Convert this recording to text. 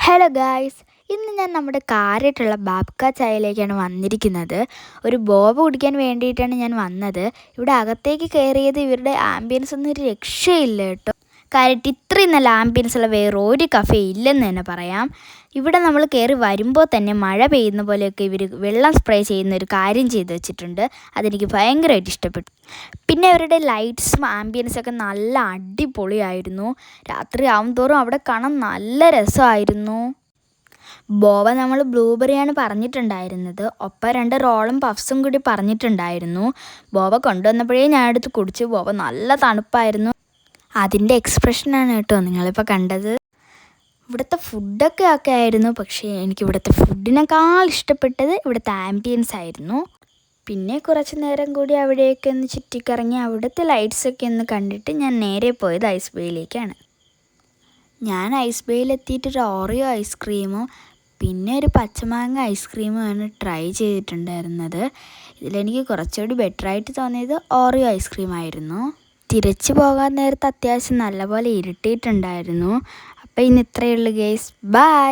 Hello guys, ഇന്ന് ഞാൻ നമ്മുടെ കാരായിട്ടുള്ള ബാബ്ക ചായയിലേക്കാണ് വന്നിരിക്കുന്നത്. ഒരു ബോബ കുടിക്കാൻ വേണ്ടിയിട്ടാണ് ഞാൻ വന്നത്. ഇവിടെ അകത്തേക്ക് കയറിയത് ഇവരുടെ ആംബിയൻസ് ഒന്നും ഒരു രക്ഷയില്ല കേട്ടോ. കാര്യമായിട്ട് ഇത്രയും നല്ല ആംബിയൻസ് ഉള്ള വേറെ ഒരു കഫേ ഇല്ലെന്ന് തന്നെ പറയാം. ഇവിടെ നമ്മൾ കയറി വരുമ്പോൾ തന്നെ മഴ പെയ്യുന്ന പോലെയൊക്കെ ഇവർ വെള്ളം സ്പ്രേ ചെയ്യുന്ന ഒരു കാര്യം ചെയ്ത് വെച്ചിട്ടുണ്ട്. അതെനിക്ക് ഭയങ്കരമായിട്ട് ഇഷ്ടപ്പെട്ടു. പിന്നെ അവരുടെ ലൈറ്റ്സും ആംബിയൻസൊക്കെ നല്ല അടിപൊളിയായിരുന്നു. രാത്രി ആവും തോറും അവിടെ കാണാൻ നല്ല രസമായിരുന്നു. ബോബ നമ്മൾ ബ്ലൂബെറിയാണ് പറഞ്ഞിട്ടുണ്ടായിരുന്നത്. ഒപ്പം 2 റോളും പഫ്സും കൂടി പറഞ്ഞിട്ടുണ്ടായിരുന്നു. ബോബ കൊണ്ടുവന്നപ്പോഴേ ഞാൻ എടുത്ത് കുടിച്ചു. ബോബ നല്ല തണുപ്പായിരുന്നു. അതിൻ്റെ എക്സ്പ്രഷനാണ് കേട്ടോ നിങ്ങളിപ്പോൾ കണ്ടത്. ഇവിടുത്തെ ഫുഡൊക്കെ ആയിരുന്നു, പക്ഷേ എനിക്ക് ഇവിടുത്തെ ഫുഡിനേക്കാൾ ഇഷ്ടപ്പെട്ടത് ഇവിടുത്തെ ആംബിയൻസ് ആയിരുന്നു. പിന്നെ കുറച്ച് നേരം കൂടി അവിടെയൊക്കെ ഒന്ന് ചുറ്റിക്കറങ്ങി അവിടുത്തെ ലൈറ്റ്സൊക്കെ ഒന്ന് കണ്ടിട്ട് ഞാൻ നേരെ പോയത് ഐസ് ബേയിലേക്കാണ്. ഞാൻ ഐസ് ബേയിലെത്തിയിട്ടൊരു ഓറിയോ ഐസ്ക്രീമും പിന്നെ ഒരു പച്ചമാങ്ങ ഐസ്ക്രീമുമാണ് ട്രൈ ചെയ്തിട്ടുണ്ടായിരുന്നത്. ഇതിലെനിക്ക് കുറച്ചുകൂടി ബെറ്ററായിട്ട് തോന്നിയത് ഓറിയോ ഐസ്ക്രീം ആയിരുന്നു. തിരിച്ചു പോകാൻ നേരത്ത് അത്യാവശ്യം നല്ലപോലെ ഇരുട്ടിയിട്ടുണ്ടായിരുന്നു. അപ്പോൾ ഇന്ന് ഇത്രയേ ഉള്ളൂ ഗൈസ്. ബൈ.